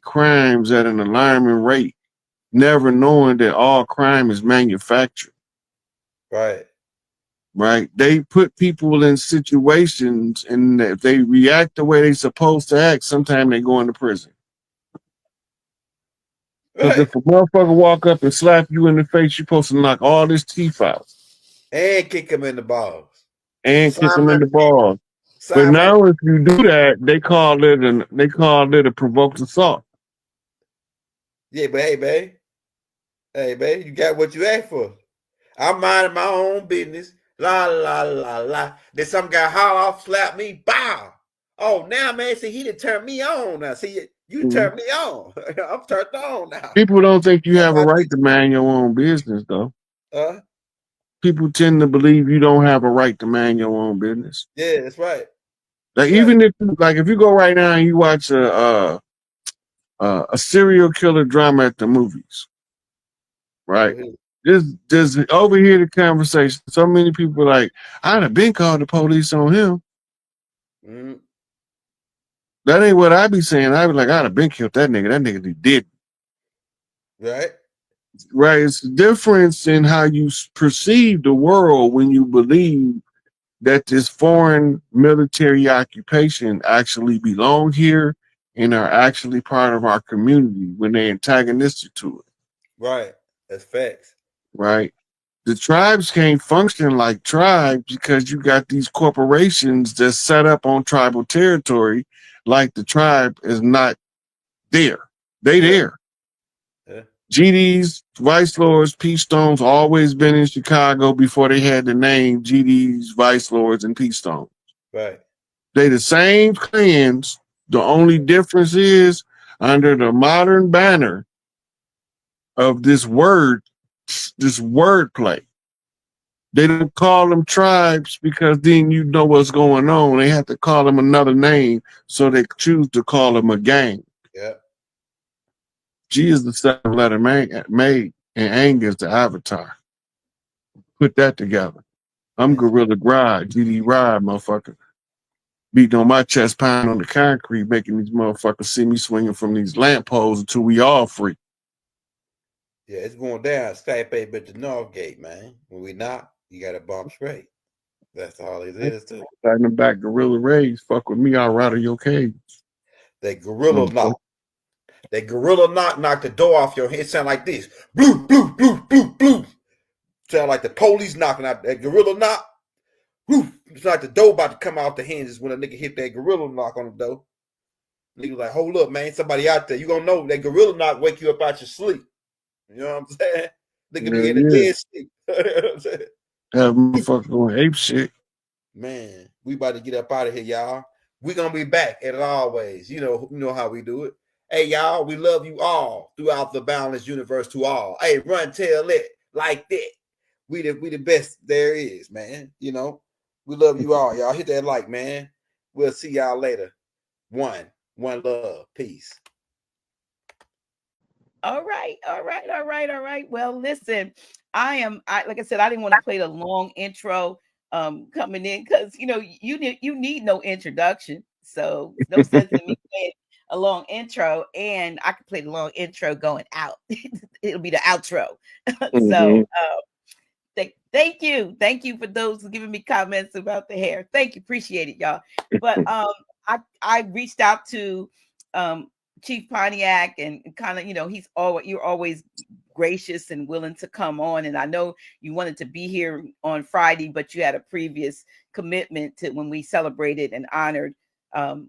crimes at an alarming rate, never knowing that all crime is manufactured. Right. Right? They put people in situations, and if they react the way they're supposed to act, sometimes they go into prison. Because Right. if a motherfucker walk up and slap you in the face, you're supposed to knock all his teeth out And kick him in the balls. and kick him in the balls. But Simon. now, if you do that, they call it a provoked assault. Yeah, but hey, babe. Hey, babe, you got what you asked for. I'm minding my own business. La la la la. Then some guy holler off, slap me, bow. Oh, now man, see he done turned me on now. See you Mhm. turned me on. I'm turned on now. People don't think you That's have a how right to mind your own business, though. uh, People tend to believe you don't have a right to mind your own business. yeah, that's right. Like That's right. even if you go right now and you watch a serial killer drama at the movies, Go right? ahead. Just overhear the conversation. So many people like, I'd have been called the police on him. Mm-hmm. That ain't what I be saying. I be like, I'd have been killed that nigga. That nigga did. Right. Right? It's the difference in how you perceive the world when you believe that this foreign military occupation actually belong here and are actually part of our community when they're antagonistic to it. Right. That's facts. Right? The tribes can't function like tribes because you got these corporations that set up on tribal territory like the tribe is not there. They Yeah. there. Yeah. GDs, Vice Lords, Peace Stones always been in Chicago before they had the name GDs, Vice Lords, and Peace Stones. Right. They the same clans. The only difference is under the modern banner of this wordplay. They don't call them tribes because then you know what's going on. They have to call them another name, so they choose to call them a gang. Yeah. G is the 7-letter made, and Ang is the avatar. Put that together. I'm Man. Gorilla Gride, GD Ride, motherfucker. Beating on my chest, pounding on the concrete, making these motherfuckers see me swinging from these lampposts until we all free. Yeah, it's going down. SikApe at the North Gate, man. When we knock, you got to bump straight. That's all it is too. Fighting back, Gorilla Rays. Fuck with me, I'll rattle your cage. That gorilla knock. That gorilla knock the door off your head. It sound like this. Blue, blue, blue, blue, blue. Sound like the police knocking out that gorilla knock. Whew. It's like the door about to come out the hinges when a nigga hit that gorilla knock on the door. Nigga like, hold up, man. Somebody out there. You gonna know that gorilla knock wake you up out your sleep. You know what I'm saying? Nigga be in the dead sleep. You know what I'm saying? Have motherfuckers going ape shit. Man, we about to get up out of here, y'all. We gonna be back as always. You know how we do it. Hey, y'all, we love you all throughout the boundless universe to all. Hey, run, tell it like that. We the best there is, man. You know, we love you all. Y'all hit that like, man. We'll see y'all later. One love. Peace. All right, all right, all right, all right. Well, listen, like I said, I didn't want to play the long intro coming in because you need no introduction. So no sense in me playing a long intro, and I can play the long intro going out. It'll be the outro. So thank you for those who giving me comments about the hair. Thank you, appreciate it, y'all. But I reached out to Chief Pontiac and kind of, you're always gracious and willing to come on. And I know you wanted to be here on Friday, but you had a previous commitment to when we celebrated and honored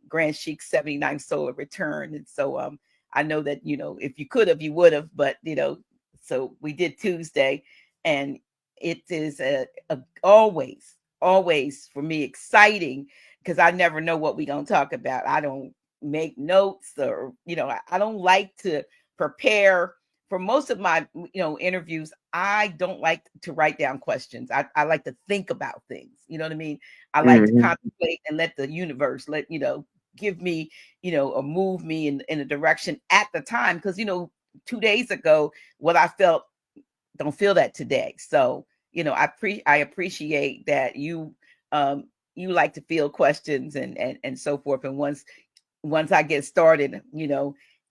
Grand Sheik's 79th solar return. And so I know that, if you could have, you would have, but so we did Tuesday, and it is always for me exciting because I never know what we're going to talk about. I don't make notes or, I don't like to prepare for most of my, interviews. I don't like to write down questions. I like to think about things. You know what I mean? I like to contemplate and let the universe give me, or move me in a direction at the time. Because, 2 days ago, what I felt, don't feel that today. So, I appreciate that you like to field questions and so forth. And once I get started,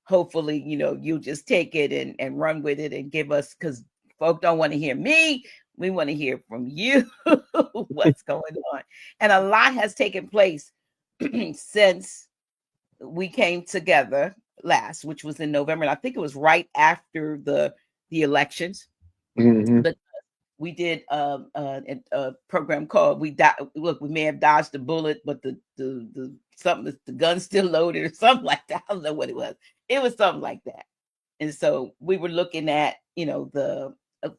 hopefully, you'll just take it and run with it and give us, because folk don't want to hear me. We want to hear from you what's going on. And a lot has taken place since we came together last, which was in November. And I think it was right after the elections. Mm-hmm. But we did a program called we may have dodged the bullet, but the something, the gun still loaded or something like that. I don't know what it was. It was something like that. And so we were looking at the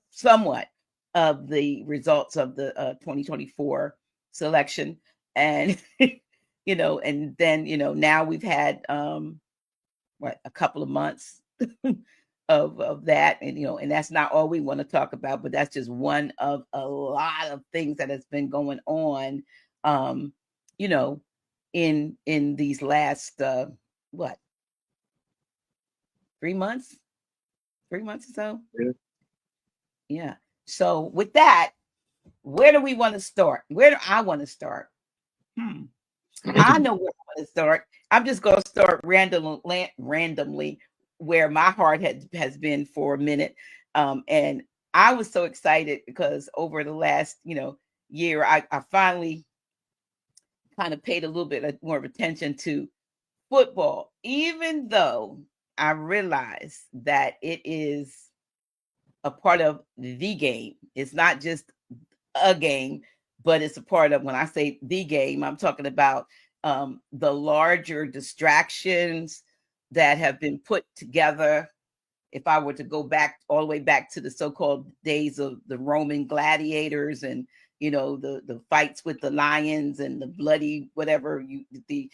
somewhat of the results of the 2024 selection, and and then now we've had a couple of months of that, and and that's not all we want to talk about, but that's just one of a lot of things that has been going on in these last 3 months or so. Yeah. So with that, where do we want to start? Where do I want to start? I know where I want to start. I'm just going to start randomly where my heart has been for a minute. And I was so excited because over the last, year, I finally kind of paid a little bit more of attention to football, even though I realize that it is a part of the game. It's not just a game, but it's a part of, when I say the game, I'm talking about the larger distractions that have been put together. If I were to go back all the way back to the so-called days of the Roman gladiators, and the fights with the lions and the bloody whatever, the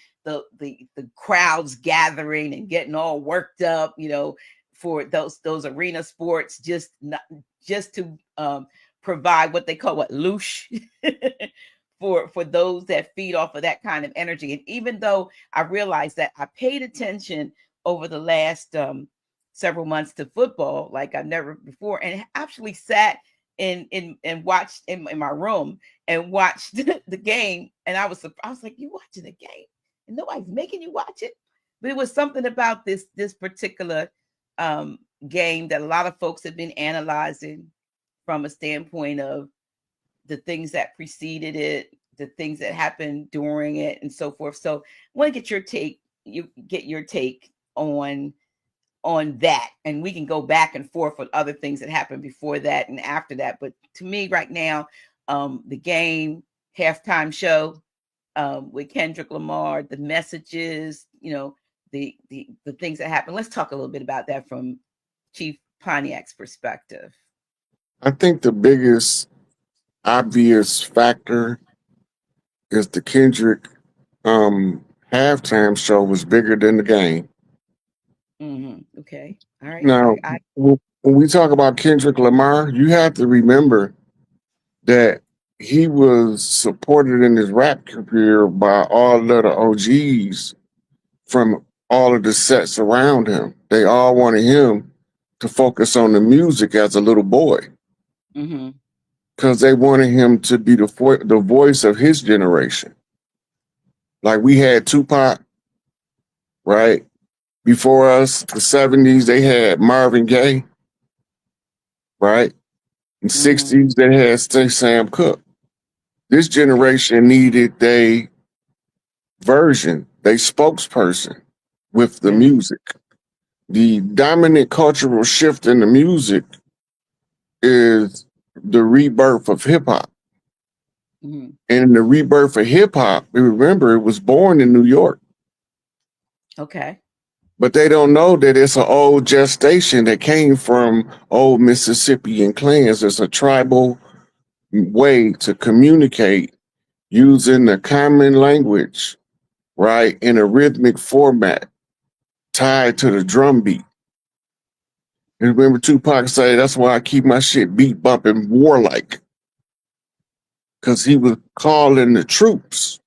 crowds gathering and getting all worked up, for those arena sports, just to provide what they call loosh for those that feed off of that kind of energy. And even though I realized that I paid attention over the last several months to football like I've never before, and actually sat and watched in my room and watched the game, and I was like, you watching the game and nobody's making you watch it? But it was something about this particular game that a lot of folks have been analyzing from a standpoint of the things that preceded it, the things that happened during it, and so forth. So I want to get your take. You get your take on that, and we can go back and forth with other things that happened before that and after that. But to me, right now, the game halftime show with Kendrick Lamar, the messages, the things that happened. Let's talk a little bit about that from Chief Pontiac's perspective. I think the biggest obvious factor is the Kendrick halftime show was bigger than the game. Mm-hmm. Okay. All right. Now, when we talk about Kendrick Lamar, you have to remember that he was supported in his rap career by all of the OGs from all of the sets around him. They all wanted him to focus on the music as a little boy. Mm-hmm. Because they wanted him to be the voice of his generation. Like we had Tupac, right? Before us, the 70s, they had Marvin Gaye, right? In the 60s, they had Sam Cooke. This generation needed a version, they spokesperson with the music. The dominant cultural shift in the music is the rebirth of hip hop. Mm-hmm. And in the rebirth of hip hop, remember, it was born in New York. Okay. But they don't know that it's an old gestation that came from old Mississippian clans. It's a tribal way to communicate using a common language, right, in a rhythmic format tied to the drum beat. And remember Tupac say, that's why I keep my shit beat bumping warlike. Because he was calling the troops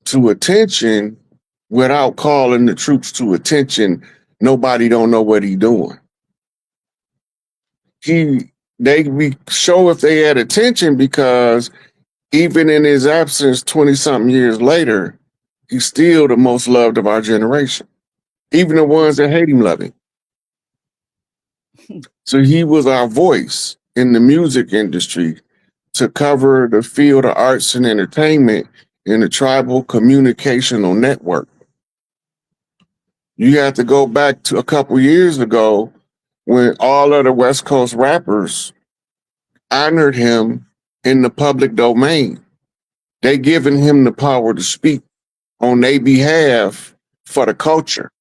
to attention without calling the troops to attention. Nobody don't know what he doing. They show if they had attention because even in his absence 20-something years later, he's still the most loved of our generation. Even the ones that hate him love him. So he was our voice in the music industry to cover the field of arts and entertainment in the tribal communicational network. You have to go back to a couple years ago when all of the West Coast rappers honored him in the public domain. They given him the power to speak on their behalf for the culture.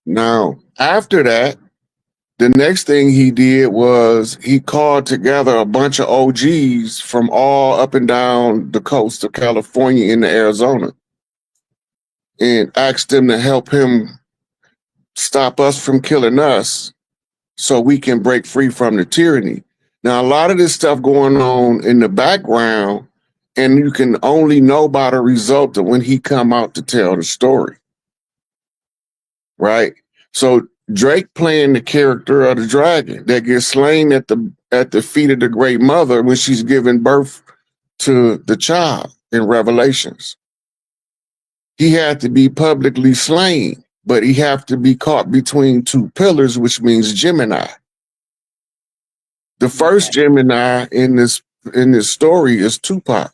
Now, after that, the next thing he did was he called together a bunch of OGs from all up and down the coast of California into Arizona and asked them to help him stop us from killing us so we can break free from the tyranny. Now, a lot of this stuff going on in the background, and you can only know about a result of when he come out to tell the story, right? So Drake playing the character of the dragon that gets slain at the feet of the great mother when she's giving birth to the child in Revelations. He had to be publicly slain, but he have to be caught between two pillars, which means Gemini. The first Gemini in this story is Tupac.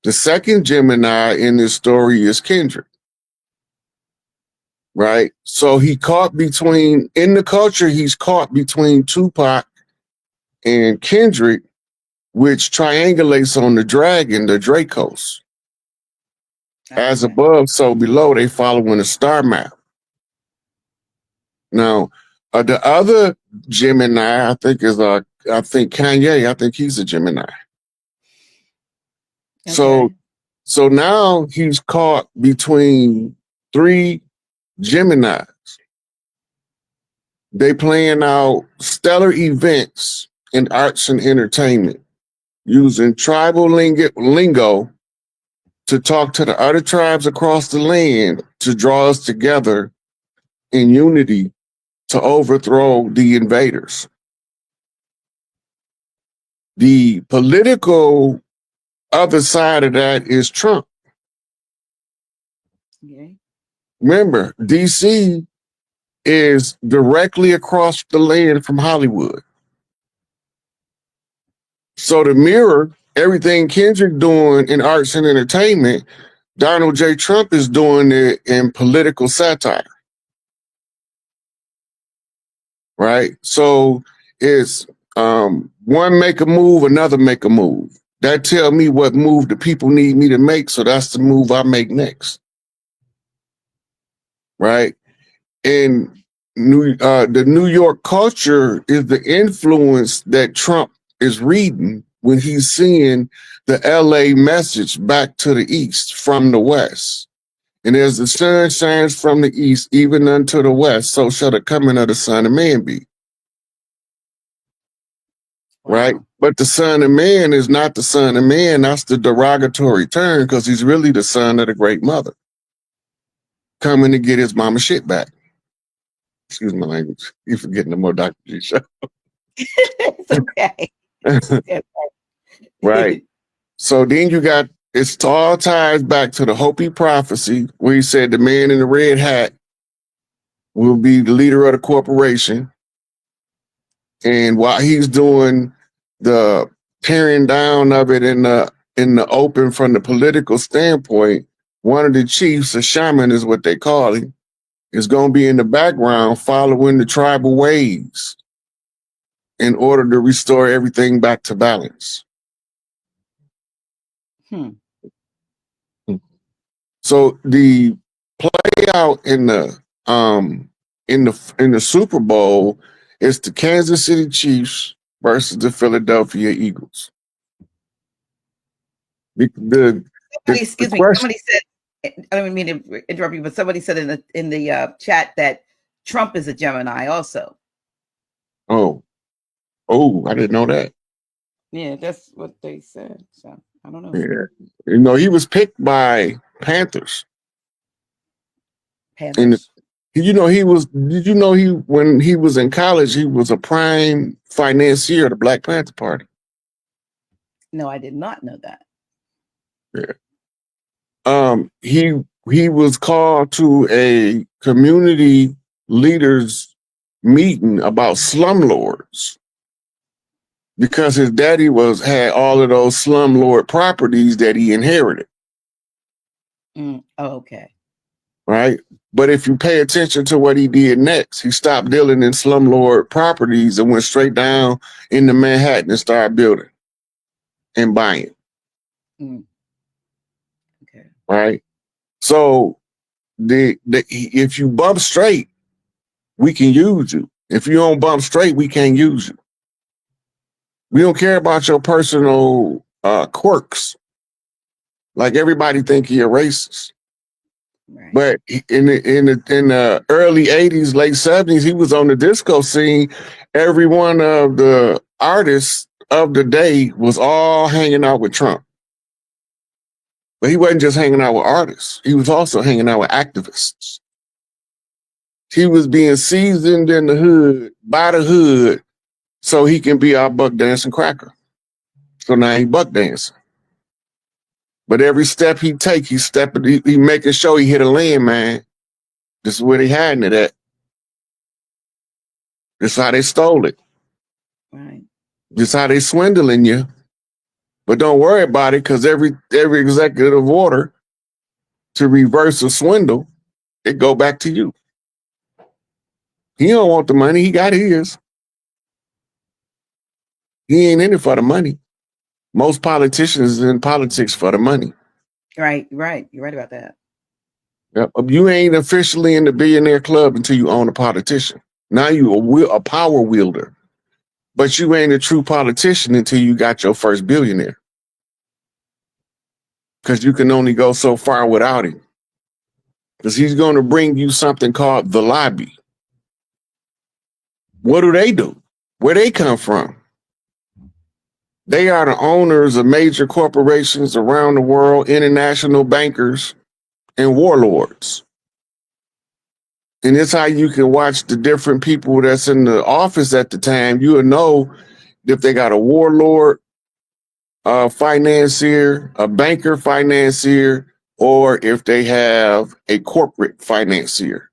The second Gemini in this story is Kendrick. Right? So he caught between, in the culture, he's caught between Tupac and Kendrick, which triangulates on the dragon, the Dracos. As above, so below, they following a star map. Now, the other Gemini, I think Kanye, I think he's a Gemini. Okay. So now he's caught between three Geminis. They playing out stellar events in arts and entertainment using tribal lingo to talk to the other tribes across the land to draw us together in unity to overthrow the invaders. The political other side of that is Trump. Okay. Remember, DC is directly across the land from Hollywood. So to mirror everything Kendrick doing in arts and entertainment, Donald J. Trump is doing it in political satire. Right? So it's one make a move, another make a move. That tell me what move the people need me to make, so that's the move I make next. Right? And the New York culture is the influence that Trump is reading when he's seeing the LA message back to the east from the west. And as the sun shines from the east, even unto the west, so shall the coming of the Son of Man be. Right? But the Son of Man is not the Son of Man. That's the derogatory term because he's really the son of the great mother coming to get his mama shit back. Excuse my language. You're forgetting the more Dr. G show. It's okay. It's okay. Right. So then you got, it's all ties back to the Hopi prophecy where he said the man in the red hat will be the leader of the corporation. And while he's doing the tearing down of it in the open from the political standpoint, one of the chiefs, a shaman is what they call him, is going to be in the background following the tribal ways in order to restore everything back to balance. So the play out in the Super Bowl is the Kansas City Chiefs versus the Philadelphia Eagles. Excuse me. Somebody said, I don't mean to interrupt you, but somebody said in the chat that Trump is a Gemini also. Oh, I didn't know that. Yeah, that's what they said. So I don't know. Yeah. You know, he was picked by Panthers. Panthers. And did you know when he was in college, he was a prime financier of the Black Panther Party? No, I did not know that. Yeah. He he was called to a community leaders meeting about slumlords because his daddy had all of those slumlord properties that he inherited. Oh, okay. Right? But if you pay attention to what he did next, he stopped dealing in slumlord properties and went straight down into Manhattan and started building and buying. Okay. Right? So if you bump straight, we can use you. If you don't bump straight, we can't use you. We don't care about your personal quirks. Like everybody think you're racist. Right. But in the early 80s, late 70s, he was on the disco scene. Every one of the artists of the day was all hanging out with Trump. But he wasn't just hanging out with artists. He was also hanging out with activists. He was being seasoned in the hood, by the hood, so he can be our buck dancing cracker. So now he buck dancing. But every step he take, he making sure he hit a landmine. This is where they hiding it at. This is how they stole it. Right. This is how they swindling you. But don't worry about it, because every executive order to reverse a swindle, it go back to you. He don't want the money. He got his. He ain't in it for the money. Most politicians in politics for the money. Right. You're right about that. Yep. You ain't officially in the billionaire club until you own a politician. Now you a power wielder. But you ain't a true politician until you got your first billionaire. Because you can only go so far without him. Because he's going to bring you something called the lobby. What do? Where they come from? They are the owners of major corporations around the world, international bankers, and warlords. And it's how you can watch the different people that's in the office at the time. You will know if they got a warlord financier, a banker financier, or if they have a corporate financier.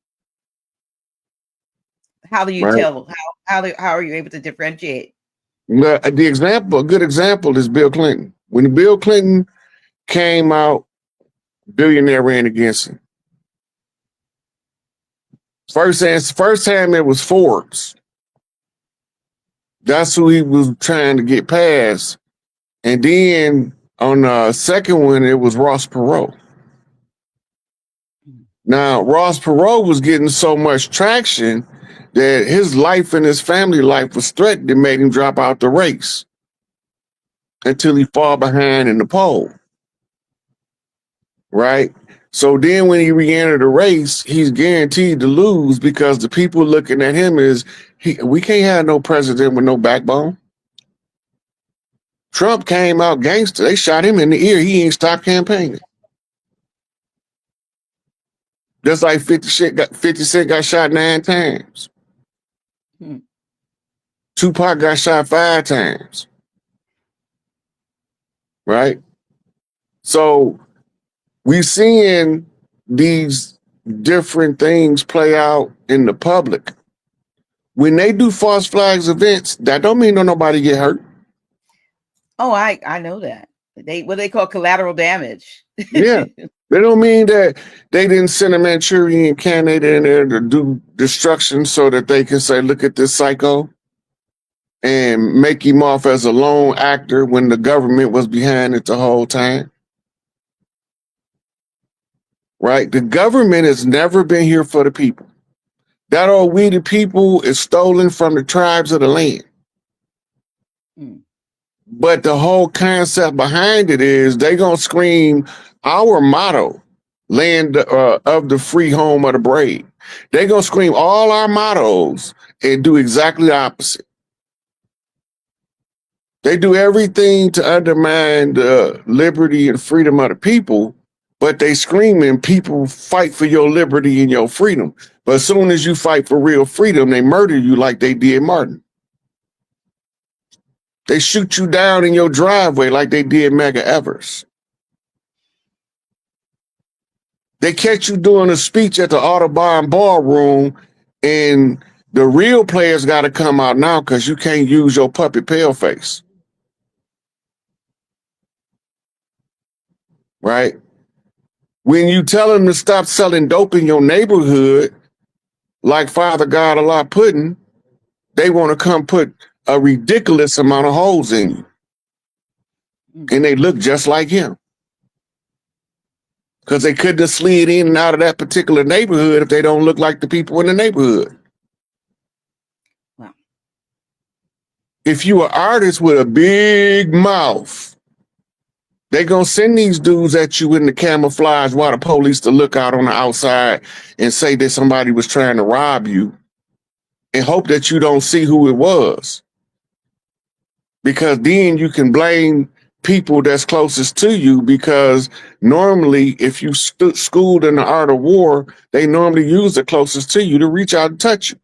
How do you right? tell? How are you able to differentiate? A good example is Bill Clinton. When Bill Clinton came out, billionaire ran against him. First time it was Forbes. That's who he was trying to get past. And then on the second one, it was Ross Perot. Now, Ross Perot was getting so much traction that his life and his family life was threatened and made him drop out the race until he fall behind in the poll. Right? So then when he re-entered the race, he's guaranteed to lose because the people looking at him is, we can't have no president with no backbone. Trump came out gangster. They shot him in the ear. He ain't stopped campaigning. Just like 50 Cent got shot 9 times. Tupac got shot 5 times. Right? So we're seeing these different things play out in the public. When they do false flags events, that don't mean nobody get hurt. Oh, I know that. What they call collateral damage. Yeah. They don't mean that they didn't send a Manchurian candidate in there to do destruction so that they can say, look at this psycho, and make him off as a lone actor when the government was behind it the whole time. Right? The government has never been here for the people. That old we the people is stolen from the tribes of the land. But the whole concept behind it is they gonna scream our motto, land of the free, home of the brave. They gonna scream all our mottos and do exactly the opposite. They do everything to undermine the liberty and freedom of the people, but they screaming, people fight for your liberty and your freedom. But as soon as you fight for real freedom, they murder you like they did Martin. They shoot you down in your driveway like they did Medgar Evers. They catch you doing a speech at the Audubon ballroom, and the real players got to come out now because you can't use your puppet pale face. Right? When you tell them to stop selling dope in your neighborhood, like Father God Allah Pudding, they want to come put a ridiculous amount of holes in you. And they look just like him. Because they couldn't have slid in and out of that particular neighborhood if they don't look like the people in the neighborhood. Wow. If you are an artist with a big mouth, they're going to send these dudes at you in the camouflage while the police to look out on the outside and say that somebody was trying to rob you and hope that you don't see who it was. Because then you can blame people that's closest to you, because normally if you schooled in the art of war, they normally use the closest to you to reach out and touch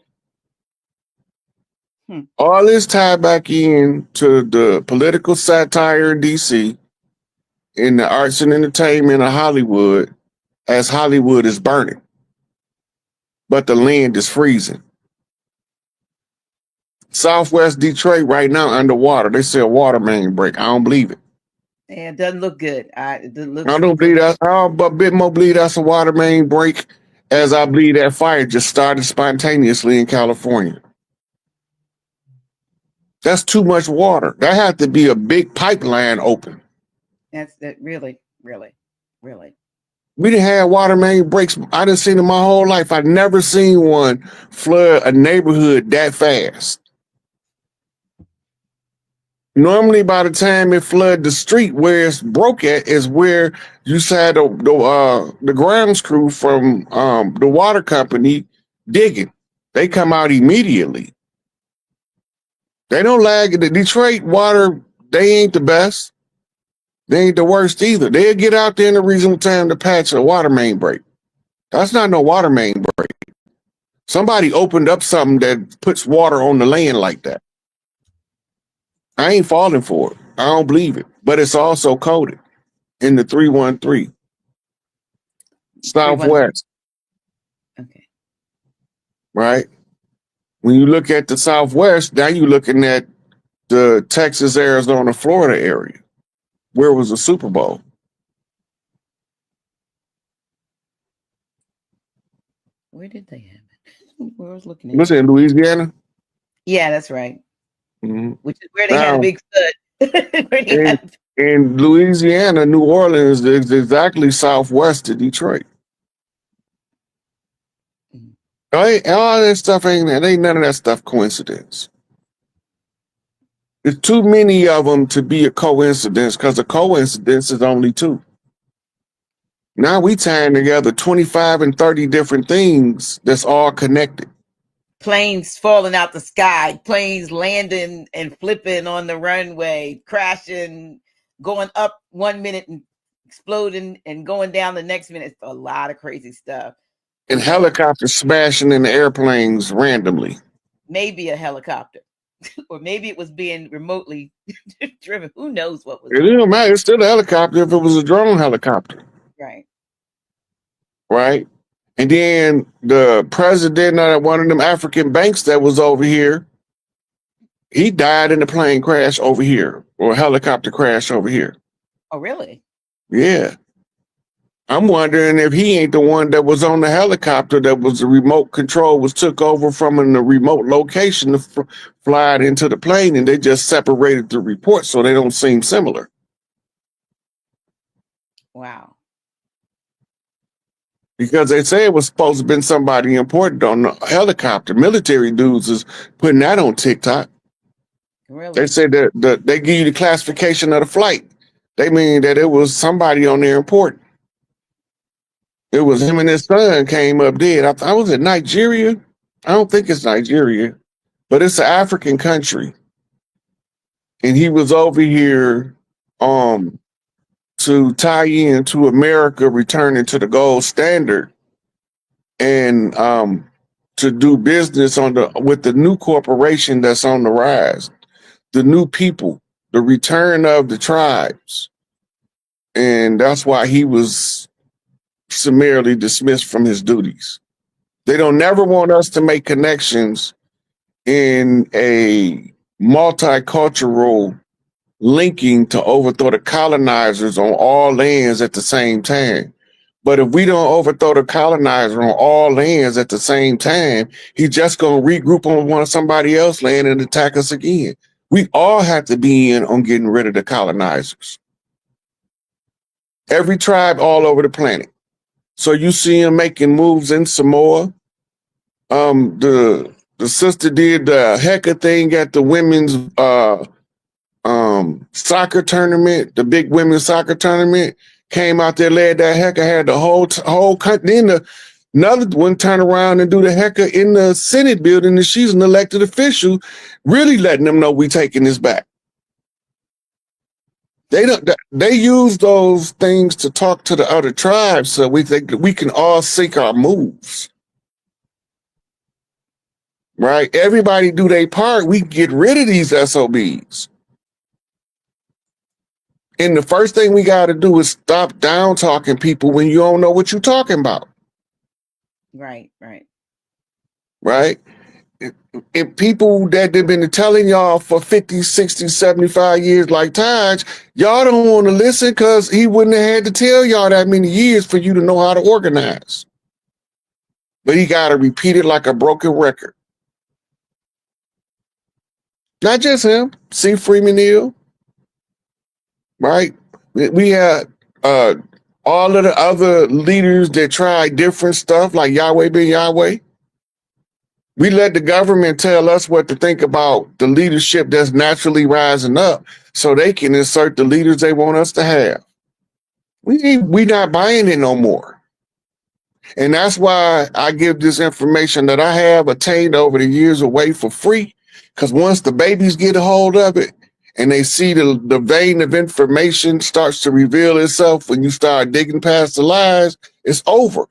you. All this tied back in to the political satire in DC, in the arts and entertainment of Hollywood, as Hollywood is burning, but the land is freezing. Southwest Detroit right now underwater. They say a water main break. I don't believe it. Yeah, it doesn't look good. It look I don't believe that. I'll a bit more believe that's a water main break, as I believe that fire just started spontaneously in California. That's too much water. That had to be a big pipeline open. That's really. We didn't have water main breaks. I didn't see them my whole life. I've never seen one flood a neighborhood that fast. Normally, by the time it flood the street where it's broke at is where you saw the grounds crew from the water company digging. They come out immediately. They don't lag. The Detroit water, they ain't the best. They ain't the worst either. They'll get out there in a reasonable time to patch a water main break. That's not no water main break. Somebody opened up something that puts water on the land like that. I ain't falling for it. I don't believe it. But it's also coded in the 313. Southwest. Okay. Right? When you look at the Southwest, now you're looking at the Texas, Arizona, Florida area. Where was the Super Bowl? Where did they have it? Where I was looking at. Was it in Louisiana? Yeah, that's right. Mm-hmm. Which is where they had a big flood. In Louisiana, New Orleans is exactly southwest of Detroit. All that stuff ain't none of that stuff coincidence. There's too many of them to be a coincidence, because a coincidence is only two. Now we tying together 25 and 30 different things that's all connected. Planes falling out the sky, planes landing and flipping on the runway, crashing, going up 1 minute and exploding and going down the next minute. It's a lot of crazy stuff. And helicopters smashing into airplanes randomly. Maybe a helicopter. Or maybe it was being remotely driven. Who knows what was. It doesn't matter. It's still a helicopter if it was a drone helicopter. Right. Right. And then the president of one of them African banks that was over here, he died in a plane crash over here, or a helicopter crash over here. Oh, really? Yeah. I'm wondering if he ain't the one that was on the helicopter that was the remote control was took over from in the remote location to fly it into the plane, and they just separated the reports so they don't seem similar. Wow. Because they say it was supposed to have been somebody important on the helicopter. Military dudes is putting that on TikTok. Really? They say that they give you the classification of the flight. They mean that it was somebody on there important. It was him and his son came up dead. I was in Nigeria. I don't think it's Nigeria, but it's an African country. And he was over here to tie into America returning to the gold standard, and to do business with the new corporation that's on the rise, the new people, the return of the tribes. And that's why he was summarily dismissed from his duties. They don't never want us to make connections in a multicultural linking to overthrow the colonizers on all lands at the same time. But if we don't overthrow the colonizer on all lands at the same time, he's just going to regroup on somebody else's land and attack us again. We all have to be in on getting rid of the colonizers. Every tribe all over the planet. So you see him making moves in Samoa. The sister did the Hecka thing at the women's soccer tournament, the big women's soccer tournament. Came out there, led that Hecka, had the whole country. Then another one turned around and do the Hecka in the Senate building, and she's an elected official, really letting them know we taking this back. They use those things to talk to the other tribes, so we think that we can all sync our moves. Right? Everybody do their part. We get rid of these SOBs. And the first thing we got to do is stop down talking people when you don't know what you're talking about. Right, right. Right? And people that have been telling y'all for 50, 60, 75 years like Taj, y'all don't want to listen because he wouldn't have had to tell y'all that many years for you to know how to organize. But he got to repeat it like a broken record. Not just him. C. Freeman Hill. Right? We had all of the other leaders that tried different stuff like Yahweh Ben Yahweh. We let the government tell us what to think about the leadership that's naturally rising up so they can insert the leaders they want us to have. We not buying it no more. And that's why I give this information that I have attained over the years away for free, because once the babies get a hold of it, and they see the vein of information starts to reveal itself when you start digging past the lies, it's over.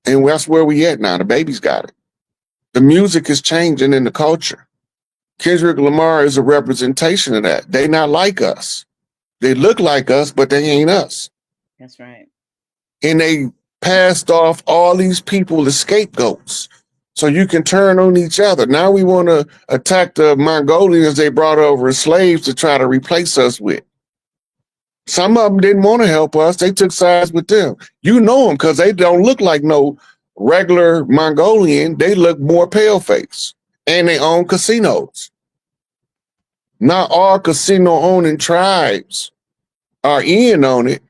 And that's where we at now. The babies got it. The music is changing in the culture. Kendrick Lamar is a representation of that. They not like us. They look like us, but they ain't us. That's right. And they passed off all these people as scapegoats. So you can turn on each other. Now we want to attack the Mongolians they brought over as slaves to try to replace us with. Some of them didn't want to help us. They took sides with them. You know them because they don't look like no regular Mongolian. They look more pale face. And they own casinos. Not all casino owning tribes are in on it,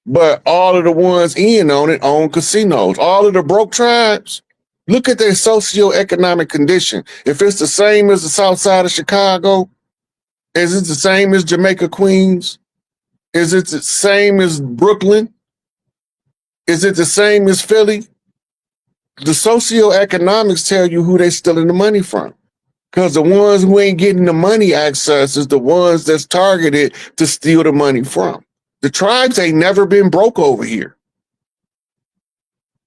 but all of the ones in on it own casinos. All of the broke tribes, look at their socioeconomic condition. If it's the same as the south side of Chicago, is it the same as Jamaica, Queens? Is it the same as Brooklyn? Is it the same as Philly? The socioeconomics tell you who they're stealing the money from. Because the ones who ain't getting the money access is the ones that's targeted to steal the money from. The tribes ain't never been broke over here.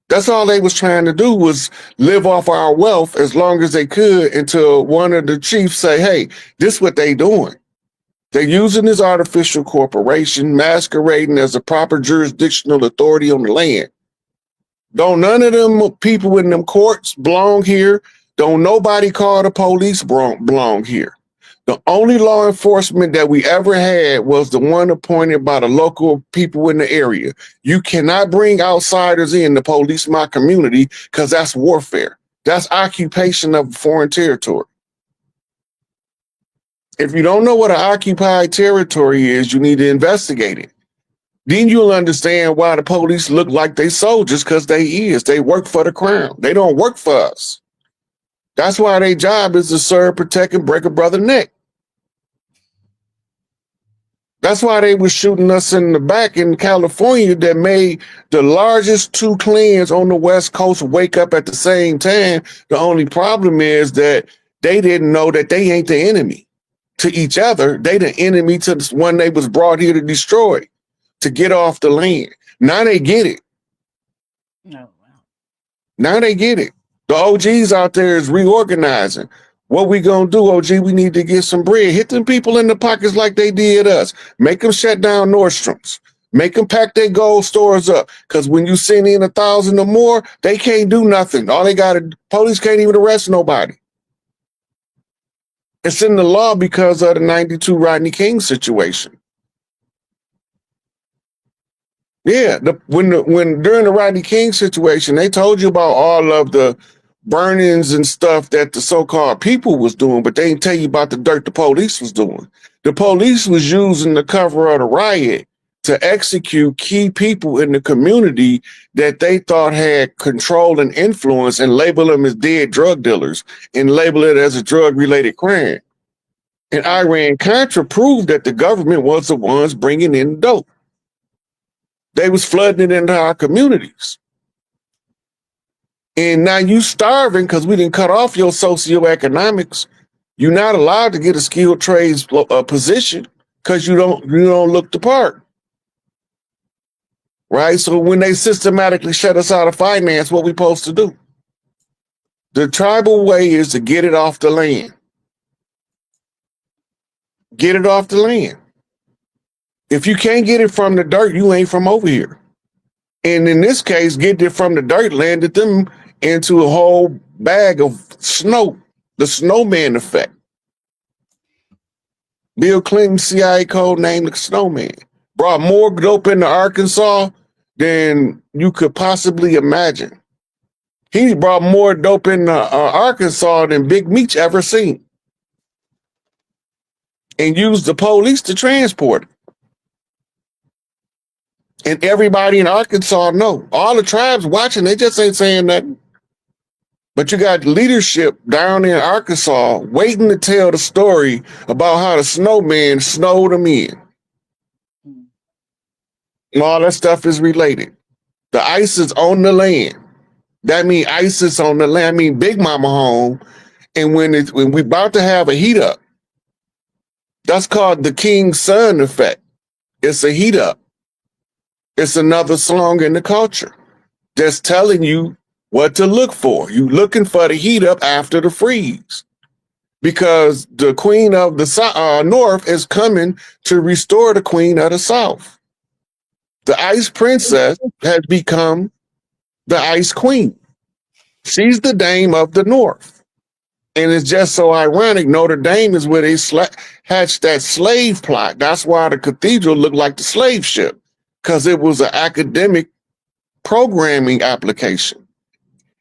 That's all they was trying to do was live off our wealth as long as they could until one of the chiefs say, hey, this is what they doing. They're using this artificial corporation masquerading as a proper jurisdictional authority on the land. Don't none of them people in them courts belong here. Don't nobody call the police belong here. The only law enforcement that we ever had was the one appointed by the local people in the area. You cannot bring outsiders in to police my community because that's warfare. That's occupation of foreign territory. If you don't know what an occupied territory is, you need to investigate it. Then you'll understand why the police look like they soldiers, because they is. They work for the crown. They don't work for us. That's why their job is to serve, protect, and break a brother's neck. That's why they were shooting us in the back in California that made the largest two clans on the West Coast wake up at the same time. The only problem is that they didn't know that they ain't the enemy to each other. They the enemy to the one they was brought here to destroy, to get off the land. Now they get it. Oh, wow. Now they get it. The OGs out there is reorganizing. What we gonna do, OG? We need to get some bread. Hit them people in the pockets like they did us. Make them shut down Nordstrom's. Make them pack their gold stores up. Because when you send in 1,000 or more, they can't do nothing. All they got to, police can't even arrest nobody. It's in the law because of the 92 Rodney King situation. Yeah, when during the Rodney King situation, they told you about all of the burnings and stuff that the so-called people was doing, but they didn't tell you about the dirt the police was doing. The police was using the cover of the riot to execute key people in the community that they thought had control and influence, and label them as dead drug dealers and label it as a drug-related crime. And Iran-Contra proved that the government was the ones bringing in dope. They was flooding it into our communities. And now you starving because we didn't cut off your socioeconomics. You're not allowed to get a skilled trades position because you don't look the part. Right? So when they systematically shut us out of finance, what we supposed to do? The tribal way is to get it off the land. Get it off the land. If you can't get it from the dirt, you ain't from over here. And in this case, get it from the dirt, landed them into a whole bag of snow, the snowman effect. Bill Clinton, CIA code named the snowman. Brought more dope into Arkansas than you could possibly imagine. He brought more dope into Arkansas than Big Meech ever seen. And used the police to transport it. And everybody in Arkansas know. All the tribes watching, they just ain't saying nothing. But you got leadership down in Arkansas waiting to tell the story about how the snowman snowed them in. And all that stuff is related. The ice is on the land. That means ice is on the land. I mean, Big Mama home. And when we about to have a heat up, that's called the King's Son effect. It's a heat up. It's another song in the culture that's telling you what to look for. You looking for the heat up after the freeze, because the queen of the north is coming to restore the queen of the south. The ice princess has become the ice queen. She's the dame of the north. And it's just so ironic, Notre Dame is where they hatched that slave plot. That's why the cathedral looked like the slave ship, because it was an academic programming application.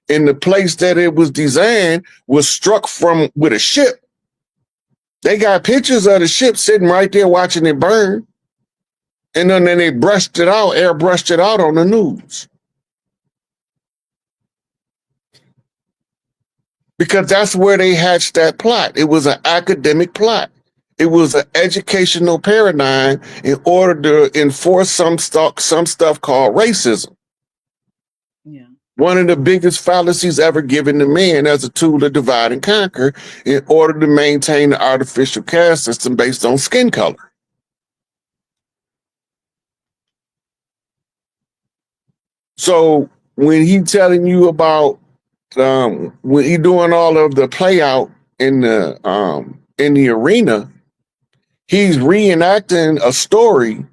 And the place that it was designed was struck from with a ship. They got pictures of the ship sitting right there watching it burn. And then they brushed it out, airbrushed it out on the news. Because that's where they hatched that plot. It was an academic plot. It was an educational paradigm in order to enforce some stuff called racism. Yeah. One of the biggest fallacies ever given to man as a tool to divide and conquer in order to maintain the artificial caste system based on skin color. So when he telling you about when he doing all of the play out in the arena, he's reenacting a story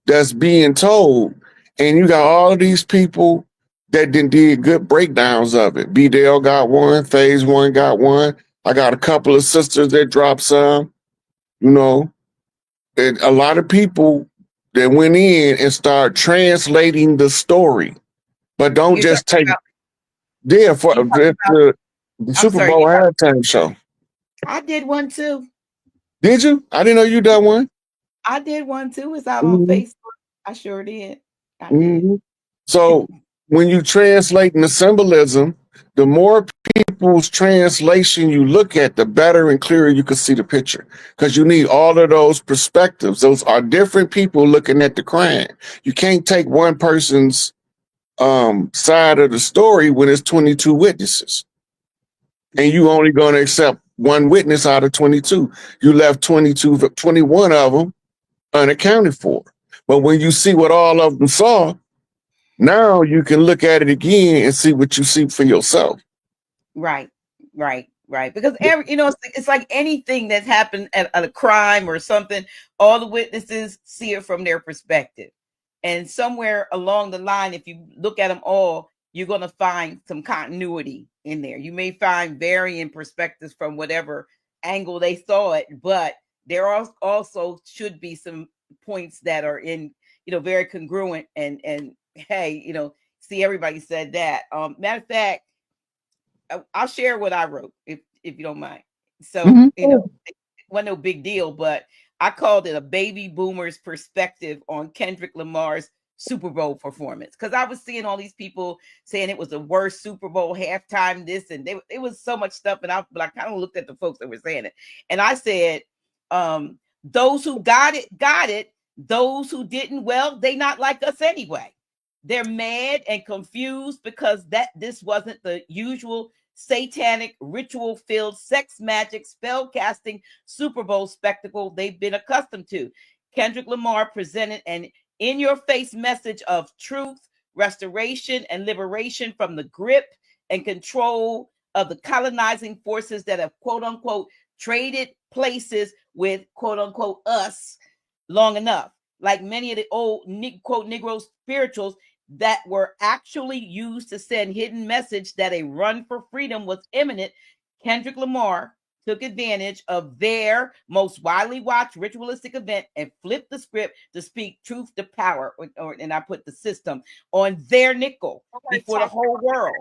that's being told, and you got all of these people that did good breakdowns of it. B-Dale got one, Phase One got one. I got a couple of sisters that dropped some, and a lot of people that went in and started translating the story, but don't just take for the Super Bowl halftime show. I did one too. Did you? I didn't know you done one. I did one too. It's out on Facebook. I sure did. I did. So when you translating the symbolism, the more people's translation you look at, the better and clearer you can see the picture. Because you need all of those perspectives. Those are different people looking at the crime. You can't take one person's side of the story when it's 22 witnesses. And you only going to accept one witness out of 22. You left 21 of them unaccounted for. But when you see what all of them saw, now you can look at it again and see what you see for yourself. Right. Because it's like anything that's happened at a crime or something, all the witnesses see it from their perspective. And somewhere along the line, if you look at them all, you're going to find some continuity in there. You may find varying perspectives from whatever angle they saw it, but there are also should be some points that are in, very congruent and hey, see, everybody said that. Matter of fact, I'll share what I wrote if you don't mind. So, it wasn't no big deal, but I called it a baby boomer's perspective on Kendrick Lamar's Super Bowl performance, because I was seeing all these people saying it was the worst Super Bowl halftime, this and it was so much stuff, but I kind of looked at the folks that were saying it, and I said, those who got it. Those who didn't, well, they not like us anyway. They're mad and confused because this wasn't the usual satanic, ritual-filled, sex magic, spell casting Super Bowl spectacle they've been accustomed to. Kendrick Lamar presented an in-your-face message of truth, restoration, and liberation from the grip and control of the colonizing forces that have, quote-unquote, traded places with, quote-unquote, us long enough. Like many of the old, quote, Negro spirituals that were actually used to send hidden message that a run for freedom was imminent, Kendrick Lamar took advantage of their most widely watched ritualistic event and flipped the script to speak truth to power, and I put the system on their nickel before the whole world.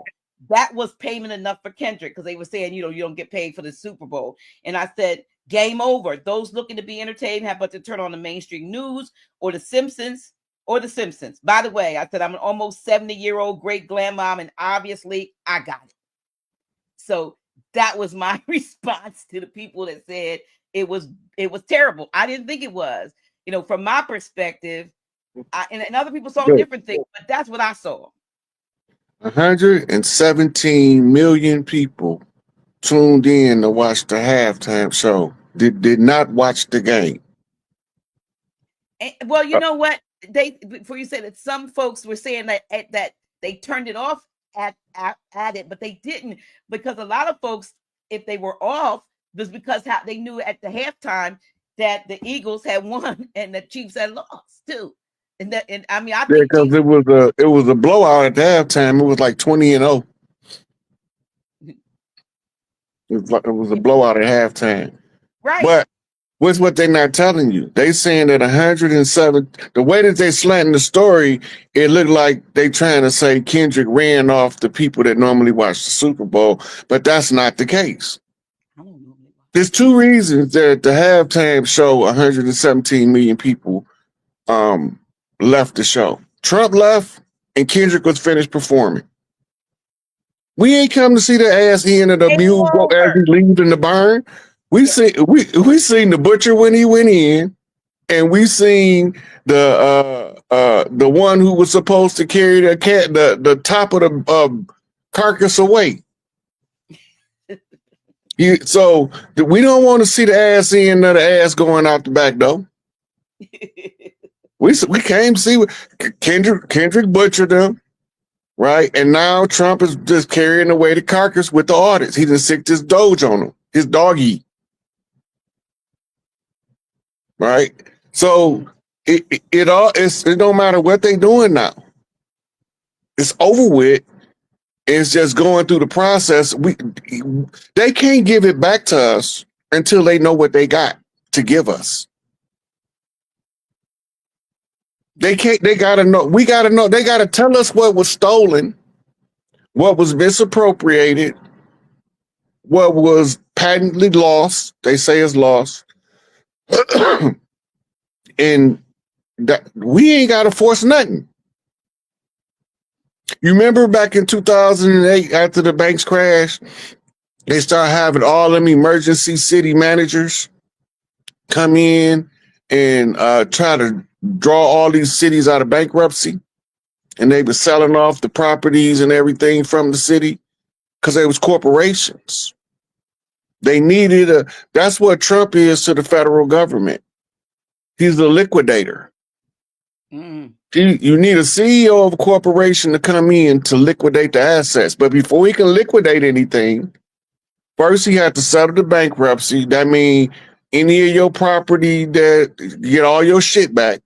That was payment enough for Kendrick, because they were saying, you don't get paid for the Super Bowl. And I said, game over. Those looking to be entertained have but to turn on the mainstream news or The Simpsons. By the way, I said I'm an almost 70-year-old great grandmom, and obviously I got it. So that was my response to the people that said it was terrible. I didn't think it was. From my perspective, and other people saw different things, but that's what I saw. 117 million people tuned in to watch the halftime show. Did not watch the game. And, well, you know what? Before you said that, some folks were saying that they turned it off at it, but they didn't, because a lot of folks, if they were off, was because they knew at the halftime that the Eagles had won and the Chiefs had lost too. And I think because it was a blowout at the halftime. It was like 20-0. It was a blowout at halftime. Right. But what's what they're not telling you? They saying that 107. The way that they slanting the story, it looked like they trying to say Kendrick ran off the people that normally watch the Super Bowl, but that's not the case. There's two reasons that the halftime show 117 million people left the show. Trump left and Kendrick was finished performing. We ain't come to see the ass end of the mule as he leaves in the barn. We seen the butcher when he went in, and we seen the one who was supposed to carry the top of the carcass away. So we don't want to see the ass end of the ass going out the back door. We came to see Kendrick butchered them, right? And now Trump is just carrying away the carcass with the audits. He just sicked his doge on him, his doggy. Right? So it don't matter what they doing now. It's over with. It's just going through the process. They can't give it back to us until they know what they got to give us. They gotta know. We gotta know. They gotta tell us what was stolen, what was misappropriated, what was patently lost. They say is lost. And that we ain't got to force nothing. You remember back in 2008, after the banks crashed, they started having all them emergency city managers come in and try to draw all these cities out of bankruptcy. And they were selling off the properties and everything from the city because they was corporations. They needed that's what Trump is to the federal government. He's a liquidator. You need a CEO of a corporation to come in to liquidate the assets. But before he can liquidate anything, first he had to settle the bankruptcy. That means any of your property that get all your shit back.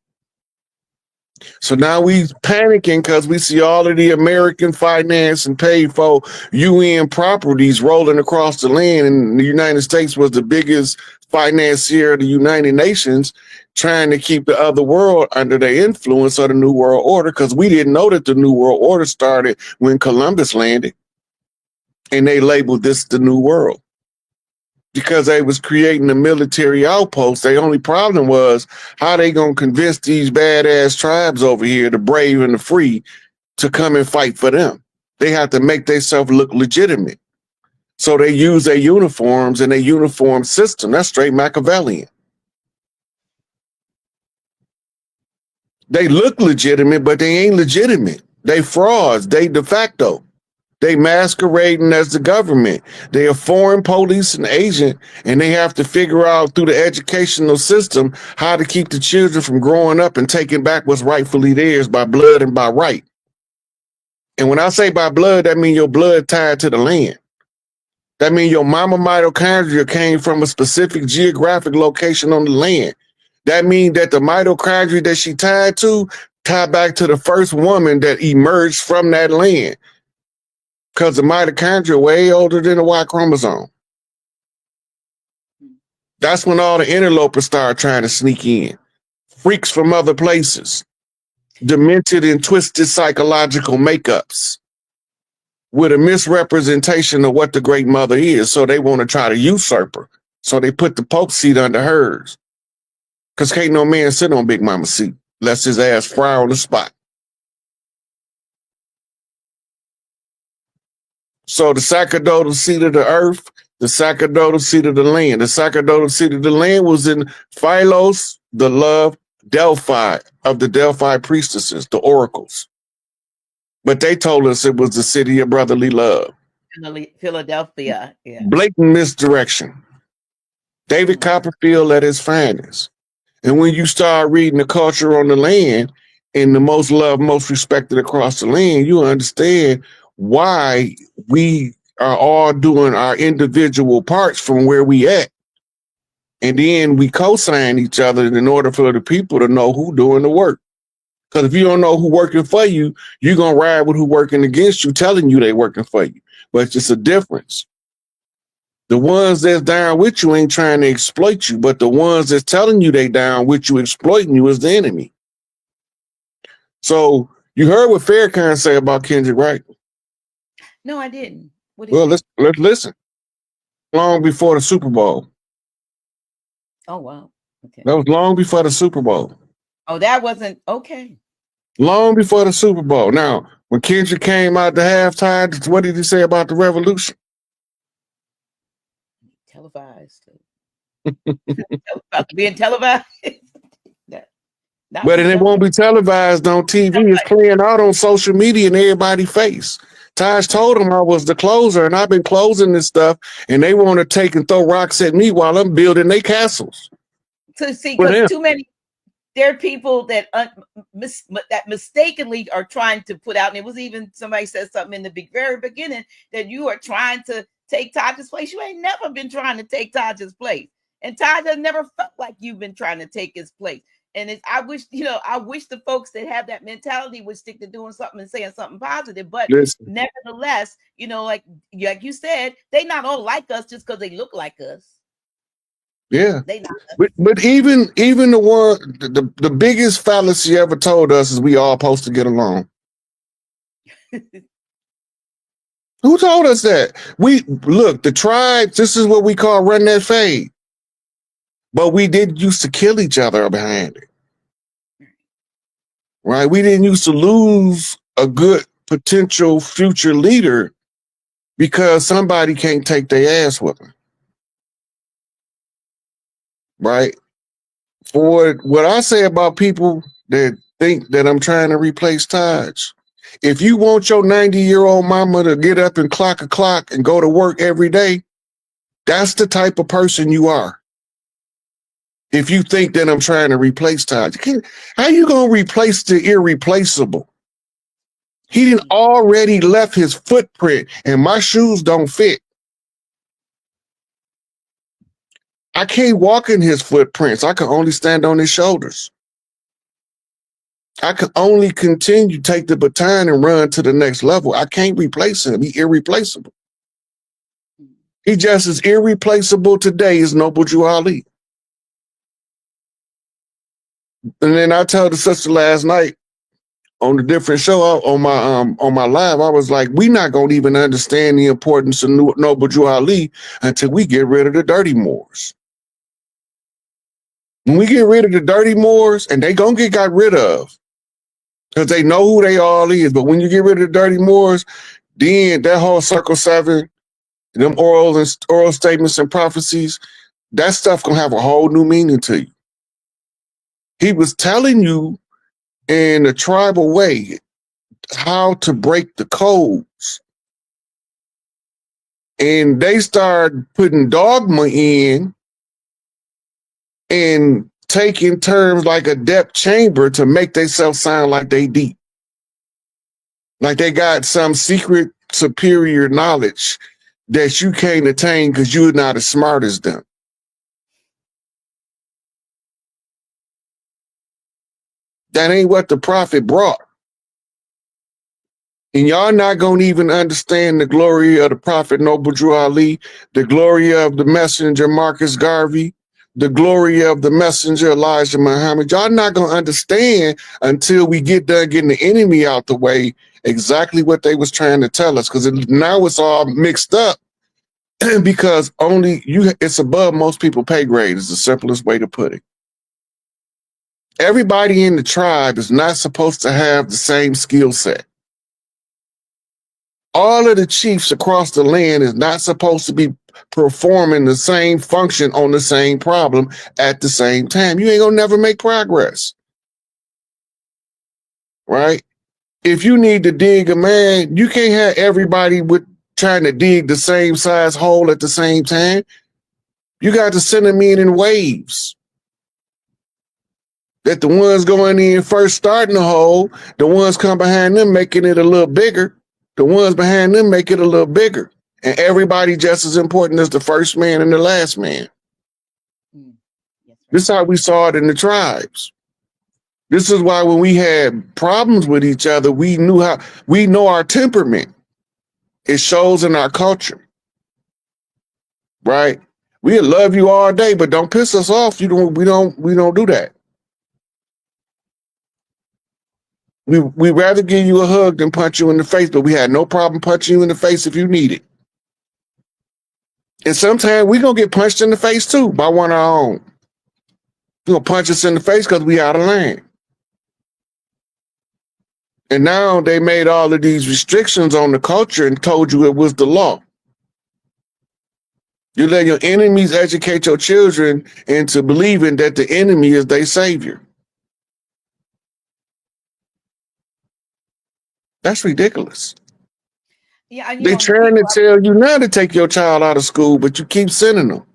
So now we panicking because we see all of the American finance and paid for UN properties rolling across the land. And the United States was the biggest financier of the United Nations, trying to keep the other world under the influence of the New World Order, because we didn't know that the New World Order started when Columbus landed. And they labeled this the New World, because they was creating a military outpost. The only problem was how they gonna convince these badass tribes over here, the brave and the free, to come and fight for them. They have to make themselves look legitimate. So they use their uniforms and their uniform system. That's straight Machiavellian. They look legitimate, but they ain't legitimate. They frauds. They de facto. They masquerading as the government. They are foreign police and agent, and they have to figure out through the educational system how to keep the children from growing up and taking back what's rightfully theirs by blood and by right. And when I say by blood, that means your blood tied to the land. That means your mama mitochondria came from a specific geographic location on the land. That means that the mitochondria that she tied back to the first woman that emerged from that land. Because the mitochondria way older than the Y chromosome. That's when all the interlopers start trying to sneak in. Freaks from other places. Demented and twisted psychological makeups with a misrepresentation of what the great mother is. So they want to try to usurp her. So they put the Pope seat under hers. Because can't no man sit on Big Mama's seat unless his ass fry on the spot. So the sacerdotal seat of the earth, the sacerdotal seat of the land. The sacerdotal seat of the land was in Philos, the love, Delphi, of the Delphi priestesses, the oracles. But they told us it was the city of brotherly love. Philadelphia, yeah. Blatant misdirection. David Copperfield at his finest. And when you start reading the culture on the land, and the most loved, most respected across the land, you understand why we are all doing our individual parts from where we at. And then we co-sign each other in order for the people to know who doing the work. Because if you don't know who working for you, you're going to ride with who working against you, telling you they working for you. But it's just a difference. The ones that's down with you ain't trying to exploit you, but the ones that's telling you they down with you, exploiting you, is the enemy. So you heard what Farrakhan say about Kendrick, right? No, I didn't. Well, let's listen. Long before the Super Bowl. Oh, wow. Okay. That was long before the Super Bowl. Oh, that wasn't okay. Long before the Super Bowl. Now, when Kendrick came out the halftime, what did he say about the revolution? Televised. Being televised. But it won't be televised on TV. It's playing out on social media in everybody's face. Taj told him I was the closer, and I've been closing this stuff, and they want to take and throw rocks at me while I'm building their castles. So see, because too many, there are people that that mistakenly are trying to put out, and it was even somebody said something in the very beginning that you are trying to take Taj's place. You ain't never been trying to take Taj's place, and Taj has never felt like you've been trying to take his place. And I wish the folks that have that mentality would stick to doing something and saying something positive. But nevertheless, like you said, they not all like us just because they look like us. Yeah, they not. But even the biggest fallacy ever told us is we all supposed to get along. Who told us that? The tribes. This is what we call run that fade. But we didn't used to kill each other behind it. Right? We didn't used to lose a good potential future leader because somebody can't take their ass with them. Right? For what I say about people that think that I'm trying to replace Taj, if you want your 90-year-old mama to get up and clock a clock and go to work every day, that's the type of person you are. If you think that I'm trying to replace Taj, how you going to replace the irreplaceable? He didn't already left his footprint, and my shoes don't fit. I can't walk in his footprints. I can only stand on his shoulders. I can only continue, take the baton and run to the next level. I can't replace him. He's irreplaceable. He just as irreplaceable today as Noble Drew Ali. And then I told the sister last night on a different show on my live, I was like, we not gonna even understand the importance of Noble Drew Ali until we get rid of the dirty Moors. When we get rid of the dirty Moors, and they gonna get got rid of, because they know who they all is. But when you get rid of the dirty Moors, then that whole Circle 7, them oral statements and prophecies, that stuff gonna have a whole new meaning to you. He was telling you in a tribal way how to break the codes. And they started putting dogma in and taking terms like a depth chamber to make themselves sound like they deep. Like they got some secret superior knowledge that you can't attain because you're not as smart as them. That ain't what the prophet brought. And y'all not going to even understand the glory of the prophet Noble Drew Ali, the glory of the messenger Marcus Garvey, the glory of the messenger Elijah Muhammad. Y'all not going to understand until we get done getting the enemy out the way exactly what they was trying to tell us, because now it's all mixed up because it's above most people pay grade is the simplest way to put it. Everybody in the tribe is not supposed to have the same skill set. All of the chiefs across the land is not supposed to be performing the same function on the same problem at the same time. You ain't gonna never make progress, right? If you need to dig a man, you can't have everybody trying to dig the same size hole at the same time. You got to send them in waves. That the ones going in first starting the hole, the ones come behind them making it a little bigger. The ones behind them make it a little bigger. And everybody just as important as the first man and the last man. This is how we saw it in the tribes. This is why when we had problems with each other, we know our temperament. It shows in our culture, right? We'll love you all day, but don't piss us off. We don't do that. We rather give you a hug than punch you in the face, but we had no problem punching you in the face if you need it. And sometimes we're going to get punched in the face too by one of our own. You're going to punch us in the face because we out of line. And now they made all of these restrictions on the culture and told you it was the law. You let your enemies educate your children into believing that the enemy is their savior. That's ridiculous. Yeah, they're trying to tell you now to take your child out of school, but you keep sending them.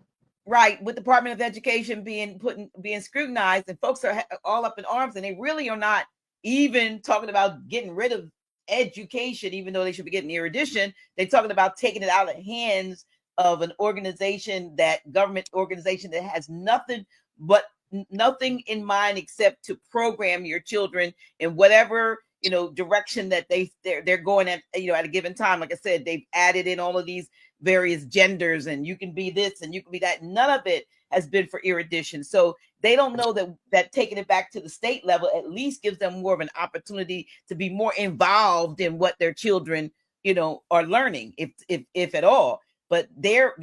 Right, with the Department of Education being scrutinized, and folks are all up in arms, and they really are not even talking about getting rid of education, even though they should be getting erudition. They're talking about taking it out of the hands of an government organization that has nothing in mind except to program your children in whatever direction that they're going at at a given time. Like I said, they've added in all of these various genders, and you can be this and you can be that. None of it has been for erudition. So they don't know that taking it back to the state level at least gives them more of an opportunity to be more involved in what their children are learning, if at all. But they're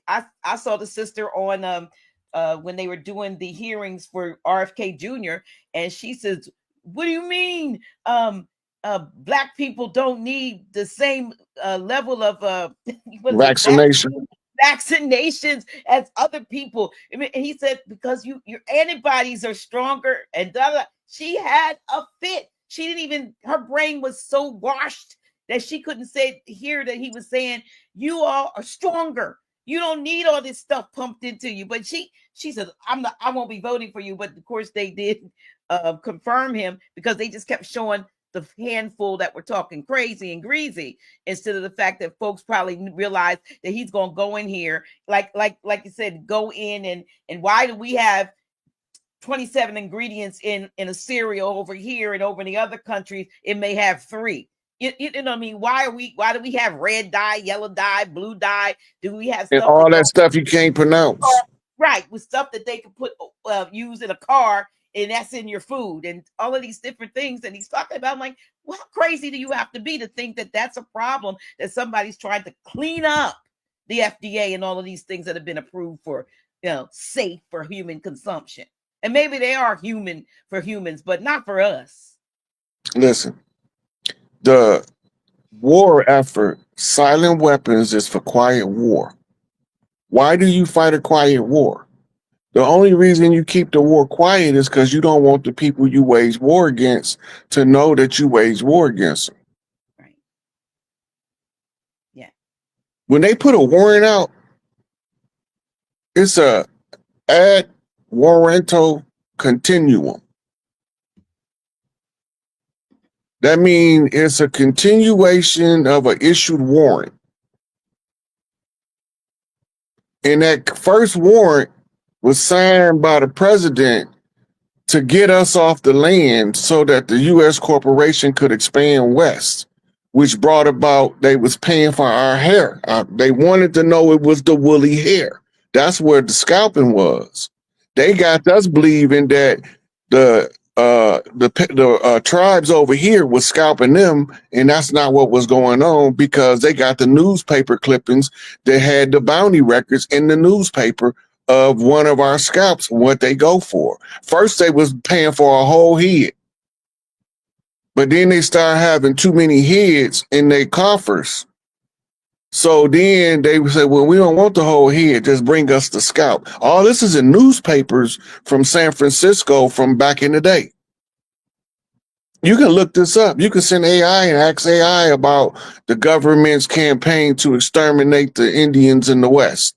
I saw the sister on when they were doing the hearings for RFK Jr., and she says, what do you mean Black people don't need the same level of vaccinations as other people? I mean, and he said, because your antibodies are stronger, and she had a fit. She didn't even, her brain was so washed that she couldn't hear that he was saying, you all are stronger. You don't need all this stuff pumped into you. But she said, I won't be voting for you. But of course they did confirm him, because they just kept showing the handful that were talking crazy and greasy, instead of the fact that folks probably realized that he's going to go in here, like you said, go in and why do we have 27 ingredients in a cereal over here, and over in the other countries it may have 3. You know what I mean? Why do we have red dye, yellow dye, blue dye? Do we have And stuff all that stuff you can't pronounce? Right, with stuff that they can put use in a car, and that's in your food, and all of these different things that he's talking about. I'm like, well, how crazy do you have to be to think that that's a problem, that somebody's trying to clean up the FDA and all of these things that have been approved for, safe for human consumption? And maybe they are human for humans, but not for us. Listen, the war effort, silent weapons, is for quiet war. Why do you fight a quiet war? The only reason you keep the war quiet is because you don't want the people you wage war against to know that you wage war against them. Right. Yeah. When they put a warrant out, it's a ad warranto continuum. That means it's a continuation of an issued warrant. And that first warrant was signed by the president to get us off the land so that the U.S. corporation could expand west, which brought about they was paying for our hair. They wanted to know it was the woolly hair. That's where the scalping was. They got us believing that the tribes over here was scalping them, and that's not what was going on, because they got the newspaper clippings that had the bounty records in the newspaper of one of our scalps, what they go for. First, they was paying for a whole head, but then they started having too many heads in their coffers. So then they said, well, we don't want the whole head, just bring us the scalp. All this is in newspapers from San Francisco from back in the day. You can look this up. You can send AI and ask AI about the government's campaign to exterminate the Indians in the West.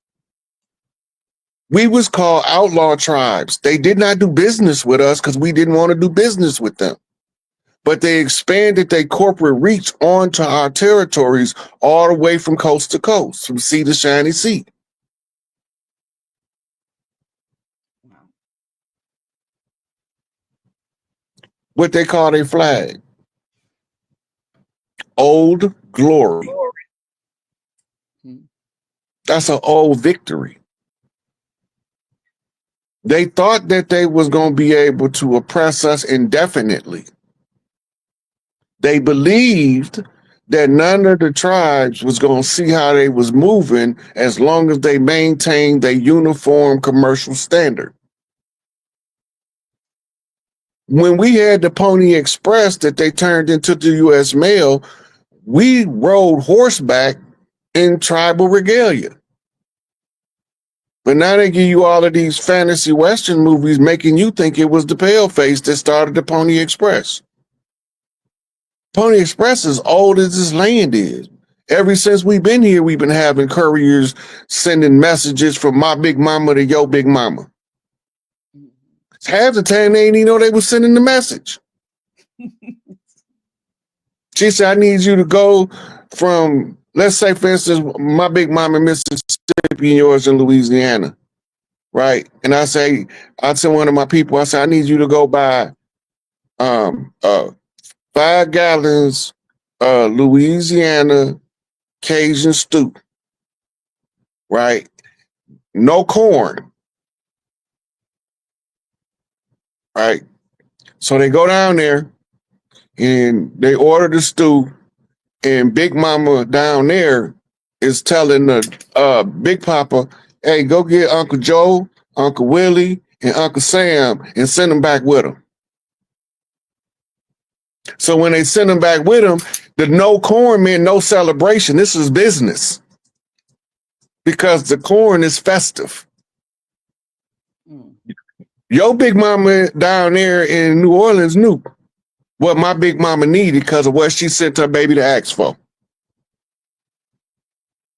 We was called outlaw tribes. They did not do business with us because we didn't want to do business with them. But they expanded their corporate reach onto our territories all the way from coast to coast, from sea to shiny sea. Wow. What they call their flag? Old Glory. That's an old victory. They thought that they was going to be able to oppress us indefinitely. They believed that none of the tribes was going to see how they was moving as long as they maintained their uniform commercial standard. When we had the Pony Express that they turned into the U.S. mail, we rode horseback in tribal regalia. But now they give you all of these fantasy Western movies making you think it was the paleface that started the Pony Express. Pony Express is old as this land is. Ever since we've been here, we've been having couriers sending messages from my big mama to your big mama. Half the time they didn't even know they were sending the message. She said, I need you to go from, let's say, for instance, my big mama in Mississippi and yours in Louisiana, right? And I tell one of my people, I say, I need you to go buy 5 gallons Louisiana Cajun stew, right? No corn, right? So they go down there and they order the stew, and Big Mama down there is telling the Big Papa, hey, go get Uncle Joe, Uncle Willie, and Uncle Sam and send them back with them. So when they send them back with them, the no corn meant no celebration. This is business because the corn is festive. Your Big Mama down there in New Orleans knew what my Big Mama needed because of what she sent her baby to ask for.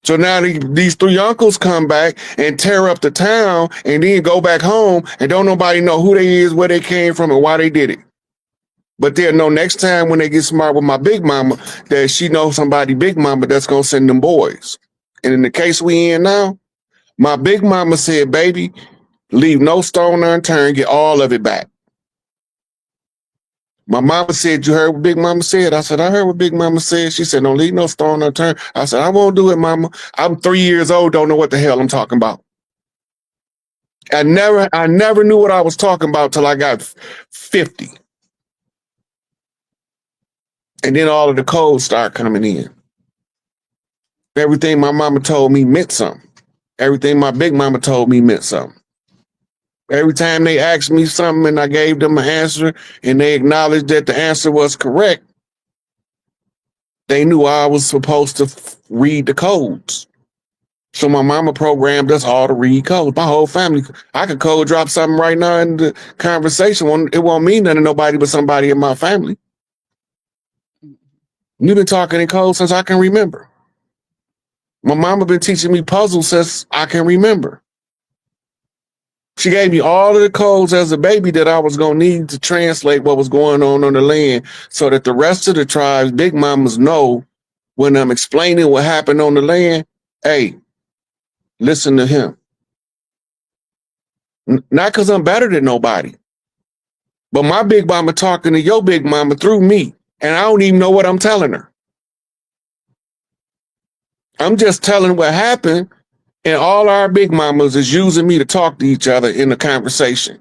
So now these 3 uncles come back and tear up the town and then go back home and don't nobody know who they is, where they came from, and why they did it. But they'll know next time when they get smart with my Big Mama that she knows somebody Big Mama that's going to send them boys. And in the case we in now, my Big Mama said, baby, Leave no stone unturned, get all of it back. My mama said, you heard what Big Mama said? I said, I heard what Big Mama said. She said, don't leave no stone unturned. I said, I won't do it, Mama. I'm 3 years old, don't know what the hell I'm talking about. I never knew what I was talking about till I got 50. And then all of the codes start coming in. Everything my mama told me meant something. Everything my big mama told me meant something. Every time they asked me something and I gave them an answer and they acknowledged that the answer was correct, they knew I was supposed to read the codes. So my mama programmed us all to read codes. My whole family, I could code drop something right now in the conversation. It won't mean nothing to nobody but somebody in my family. You've been talking in code since I can remember. My mama been teaching me puzzles since I can remember. She gave me all of the codes as a baby that I was going to need to translate what was going on the land so that the rest of the tribes, big mamas, know when I'm explaining what happened on the land, hey, listen to him. Not because I'm better than nobody, but my big mama talking to your big mama through me, and I don't even know what I'm telling her. I'm just telling what happened, and all our big mamas is using me to talk to each other in the conversation.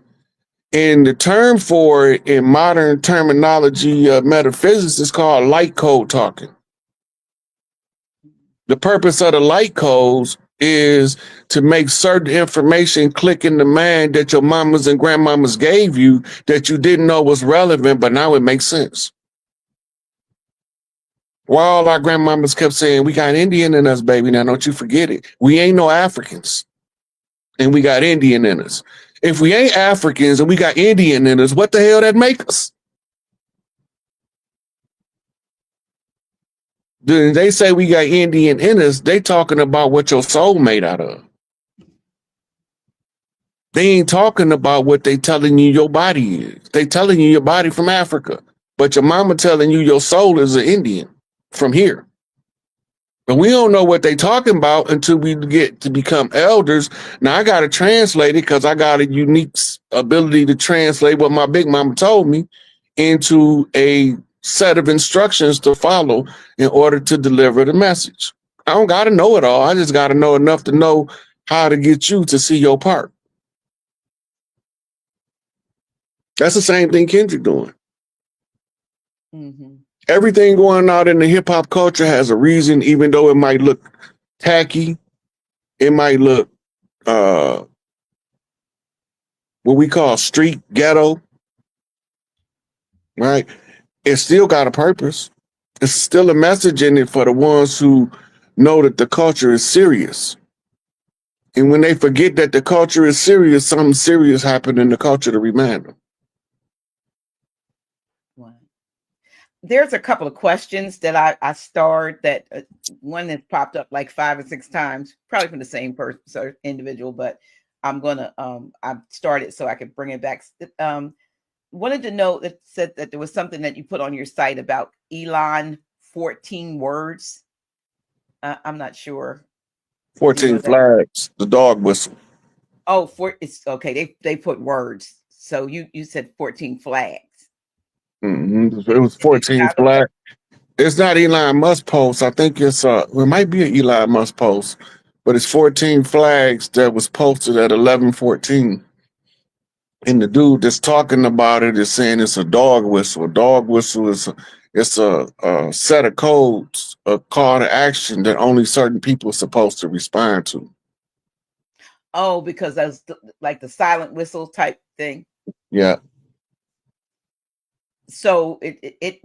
And the term for it in modern terminology of metaphysics is called light code talking. The purpose of the light codes is to make certain information click in the mind that your mamas and grandmamas gave you that you didn't know was relevant, but now it makes sense. While all our grandmamas kept saying, we got Indian in us, baby. Now, don't you forget it. We ain't no Africans, and we got Indian in us. If we ain't Africans and we got Indian in us, what the hell that make us? They say we got Indian in us, they talking about what your soul made out of. They ain't talking about what they telling you your body is. They telling you your body from Africa, but your mama telling you your soul is an Indian from here. But we don't know what they talking about until we get to become elders. Now I got to translate it because I got a unique ability to translate what my big mama told me into a set of instructions to follow in order to deliver the message. I don't got to know it all. I just got to know enough to know how to get you to see your part. That's the same thing Kendrick doing. Mm-hmm. Everything going on in the hip hop culture has a reason, even though it might look tacky, it might look what we call street ghetto, right? It still got a purpose. It's still a message in it for the ones who know that the culture is serious. And when they forget that the culture is serious, something serious happened in the culture to remind them. There's a couple of questions that I starred that one that's popped up like 5 or 6 times, probably from the same person, individual, but I'm gonna I started so I could bring it back. Wanted to know that said that there was something that you put on your site about Elon 14 words. I'm not sure. 14 flags, the dog whistle. Oh, it's okay. They put words. So you said 14 flags. Mm-hmm. It was 14 flags. It's not Elon Musk post. I think it's it might be an Elon Musk post, but it's 14 flags that was posted at 11:14. And the dude that's talking about it is saying it's a dog whistle. A dog whistle is a set of codes, a call to action that only certain people are supposed to respond to. Oh, because that's like the silent whistle type thing. Yeah. So it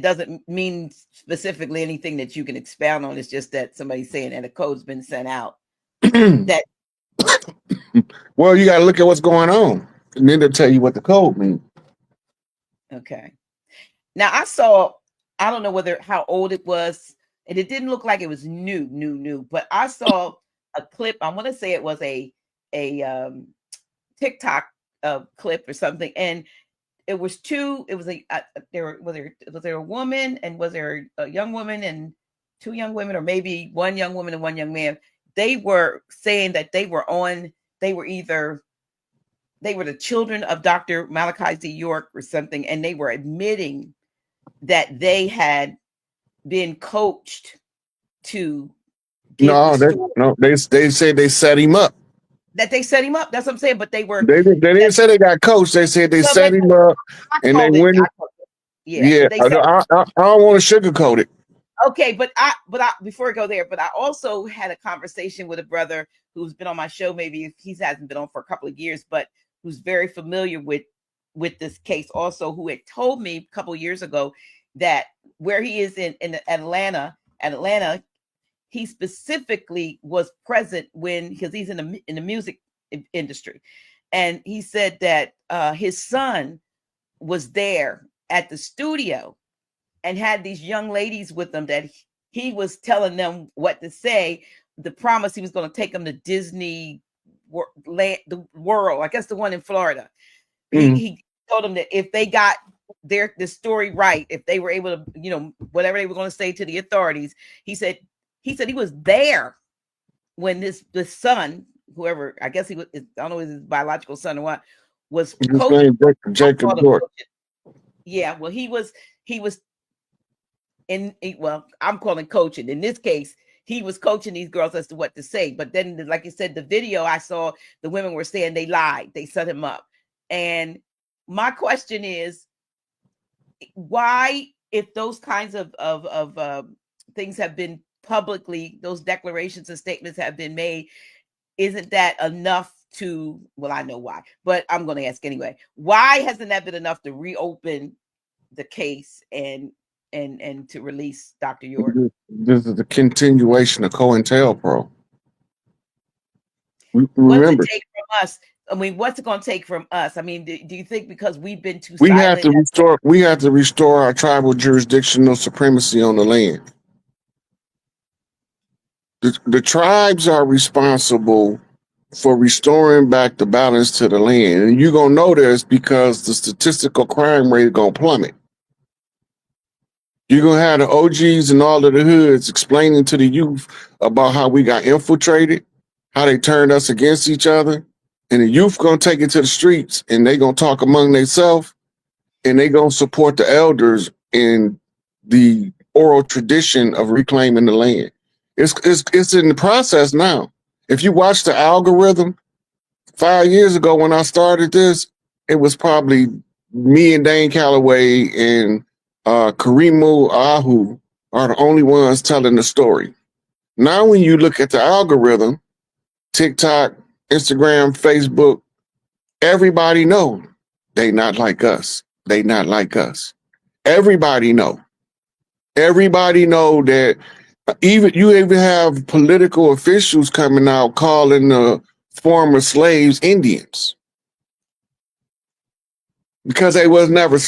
doesn't mean specifically anything that you can expound on. It's just that somebody's saying that a code's been sent out. That well, you got to look at what's going on, and then they'll tell you what the code means. Okay. Now I don't know how old it was, and it didn't look like it was new, but I saw a clip. I want to say it was a TikTok clip or something, and it was was there a woman, and was there a young woman and 2 young women, or maybe 1 young woman and 1 young man? They were saying that they were either they were the children of Dr. Malachi Z. York or something, and they were admitting that they had been coached to give they said they set him up. That they set him up. That's what I'm saying. But they were they didn't say they got coached. They said they set him up, and they went. Yeah, I don't want to sugarcoat it. Okay, but I before I go there, but I also had a conversation with a brother who's been on my show. Maybe he hasn't been on for a couple of years, but who's very familiar with this case also, who had told me a couple of years ago that where he is in Atlanta, he specifically was present because he's in the music industry, and he said that his son was there at the studio and had these young ladies with them that he was telling them what to say. The promise he was going to take them to Disney the World, I guess the one in Florida. He told them that if they got the story right, if they were able to, whatever they were going to say to the authorities, he said he was there when this son, whoever, I guess he was, I don't know if his biological son or what, was coaching. Jacob Jordan. Yeah, well, he was I'm calling coaching. In this case, he was coaching these girls as to what to say. But then, like you said, the video I saw, the women were saying they lied, they set him up. And my question is, why, if those kinds of things have been publicly, those declarations and statements have been made, isn't that enough to, well, I know why, but I'm going to ask anyway, why hasn't that been enough to reopen the case and to release Dr. York? This is the continuation of COINTELPRO. What does it take from us? I mean, what's it going to take from us? I mean, do you think because we've been too silent? We have to restore our tribal jurisdictional supremacy on the land. The tribes are responsible for restoring back the balance to the land. And you're going to know this because the statistical crime rate is going to plummet. You're going to have the OGs and all of the hoods explaining to the youth about how we got infiltrated, how they turned us against each other. And the youth going to take it to the streets and they going to talk among themselves and they going to support the elders in the oral tradition of reclaiming the land. It's in the process now. If you watch the algorithm, 5 years ago when I started this, it was probably me and Dane Calloway and Karimu Ahu are the only ones telling the story. Now, when you look at the algorithm, TikTok, Instagram, Facebook, everybody know they not like us. They not like us. Everybody know. Everybody know that. You even have political officials coming out calling the former slaves Indians because they was never